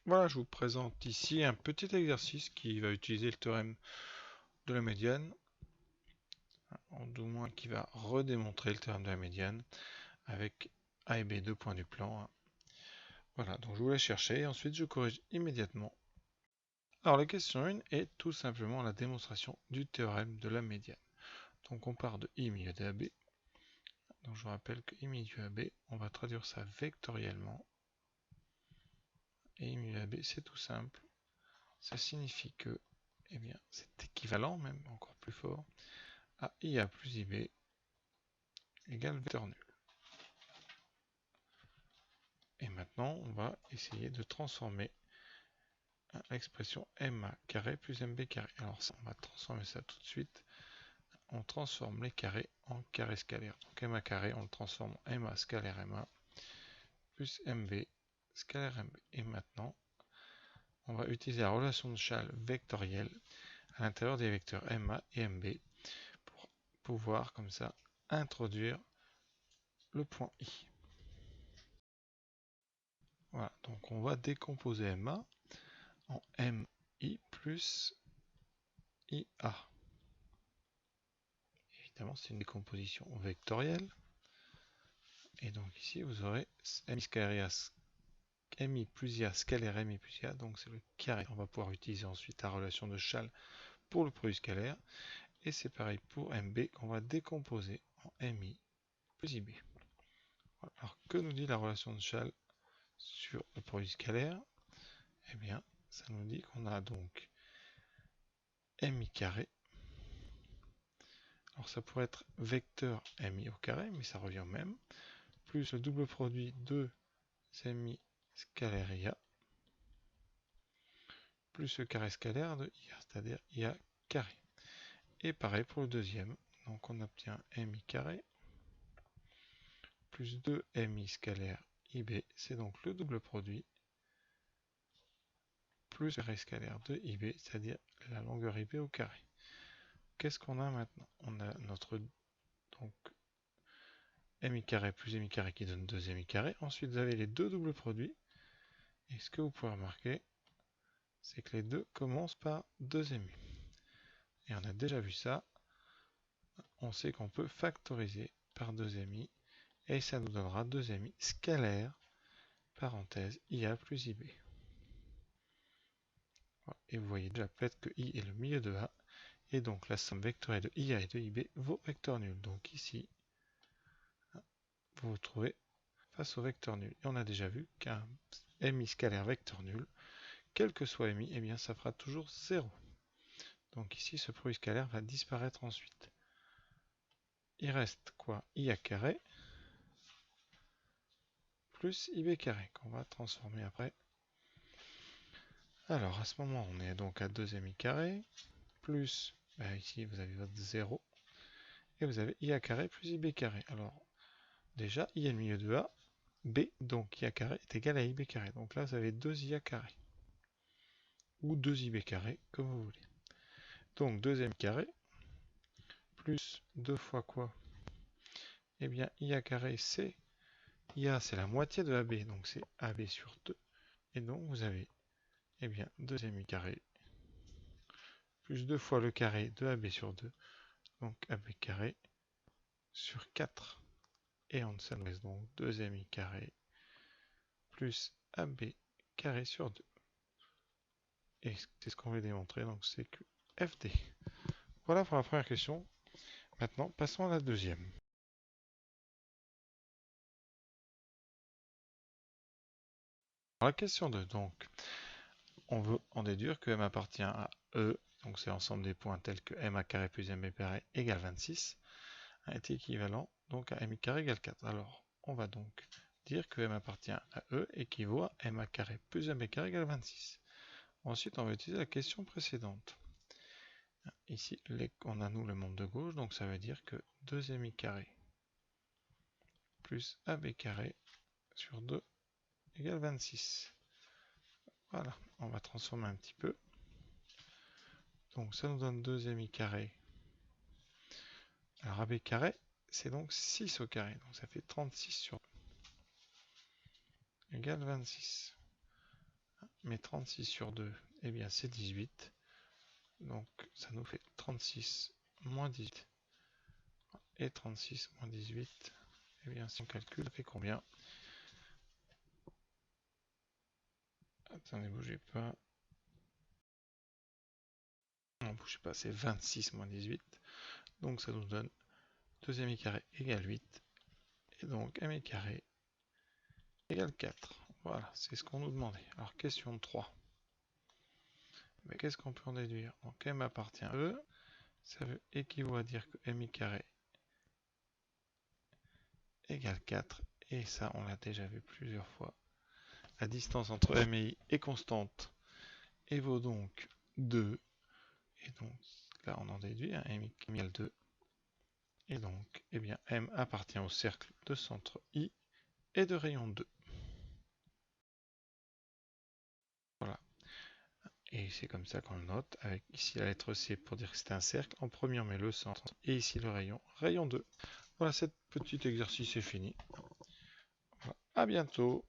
Voilà, je vous présente ici un petit exercice qui va utiliser le théorème de la médiane, ou du moins qui va redémontrer le théorème de la médiane avec A et B, 2 points du plan. Voilà, donc je vous laisse chercher et ensuite je corrige immédiatement. Alors la question 1 est tout simplement la démonstration du théorème de la médiane. Donc on part de I milieu de AB. Donc je vous rappelle que I milieu AB, on va traduire ça vectoriellement. Et I milieu AB, c'est tout simple. Ça signifie que, eh bien, c'est équivalent, même encore plus fort, à IA plus IB égale vecteur nul. Et maintenant, on va essayer de transformer l'expression MA carré plus MB carré. Alors ça, on va transformer ça tout de suite. On transforme les carrés en carrés scalaires. Donc MA carré, on le transforme en MA scalaire MA plus MB scalaire MB. Et maintenant, on va utiliser la relation de Schall vectorielle à l'intérieur des vecteurs MA et MB pour pouvoir, comme ça, introduire le point I. Voilà, donc on va décomposer MA en MI plus IA. Évidemment, c'est une décomposition vectorielle. Et donc ici, vous aurez MI plus IA scalaire MI plus IA, donc c'est le carré. On va pouvoir utiliser ensuite la relation de Schall pour le produit scalaire. Et c'est pareil pour MB qu'on va décomposer en MI plus IB. Voilà. Alors que nous dit la relation de Schall sur le produit scalaire? Eh bien, ça nous dit qu'on a donc MI carré. Alors ça pourrait être vecteur MI au carré, mais ça revient au même, plus le double produit de MI scalaire IA, plus le carré scalaire de IA, c'est-à-dire IA carré. Et pareil pour le deuxième, donc on obtient MI carré, plus 2 MI scalaire IB, c'est donc le double produit, plus le carré scalaire de IB, c'est-à-dire la longueur IB au carré. Qu'est-ce qu'on a maintenant? On a notre donc MI carré plus MI carré qui donne 2 MI carré. Ensuite, vous avez les deux doubles produits. Et ce que vous pouvez remarquer, c'est que les deux commencent par 2 MI. Et on a déjà vu ça. On sait qu'on peut factoriser par 2 MI. Et ça nous donnera 2 MI scalaire, parenthèse, IA plus IB. Voilà. Et vous voyez déjà peut-être que I est le milieu de A. Et donc la somme vectorielle de IA et de IB vaut vecteur nul. Donc ici, vous vous trouvez face au vecteur nul. Et on a déjà vu qu'un MI scalaire vecteur nul, quel que soit MI, eh bien ça fera toujours 0. Donc ici, ce produit scalaire va disparaître ensuite. Il reste quoi? IA carré plus IB carré, qu'on va transformer après. Alors à ce moment, on est donc à 2 MI carré, plus, ici vous avez votre 0, et vous avez IA carré plus IB carré. Alors déjà, I est le milieu de A, B, donc IA carré est égal à IB carré. Donc là, vous avez 2 IA carré, ou 2 IB carré, comme vous voulez. Donc 2 MI carré, plus 2 fois quoi? Eh bien, IA carré, c'est IA, c'est la moitié de AB, donc c'est AB sur 2. Et donc, vous avez, eh bien, 2 MI carré, plus 2 fois le carré de AB sur 2, donc AB carré sur 4. Et en dessous, donc 2 MI carré, plus AB carré sur 2. Et c'est ce qu'on veut démontrer, donc c'est que FD. Voilà pour la première question. Maintenant, passons à la deuxième. La question 2, donc, on veut en déduire que M appartient à E, donc c'est l'ensemble des points tels que MA carré plus MB carré égale 26, est équivalent donc à MI carré égale 4. Alors, on va donc dire que M appartient à E équivaut à MA carré plus MB carré égale 26. Ensuite, on va utiliser la question précédente. Ici, on a nous le membre de gauche, donc ça veut dire que 2 MI carré plus AB carré sur 2 égale 26. Voilà, on va transformer un petit peu. Donc ça nous donne 2 MI carré. Alors AB carré, c'est donc 6 au carré, donc ça fait 36 sur 2 égale 26. mais 36 sur 2, eh bien c'est 18. Donc ça nous fait 36 moins 18. Et 36 moins 18, eh bien si on calcule, ça fait combien? Attendez, bougez pas. Non, bougez pas, c'est 26 moins 18. Donc ça nous donne 2m carré égale 8. Et donc m carré égale 4. Voilà, c'est ce qu'on nous demandait. Alors question 3. Mais qu'est-ce qu'on peut en déduire? Donc m appartient à E. Ça équivaut à dire que m carré égale 4. Et ça, on l'a déjà vu plusieurs fois. La distance entre m et i est constante et vaut donc 2. Et donc là, on en déduit un m égale 2. Et donc, eh bien, M appartient au cercle de centre I et de rayon 2. Voilà. Et c'est comme ça qu'on le note, avec ici la lettre C pour dire que c'est un cercle. En premier, on met le centre et ici le rayon 2. Voilà, ce petit exercice est fini. Voilà. À bientôt.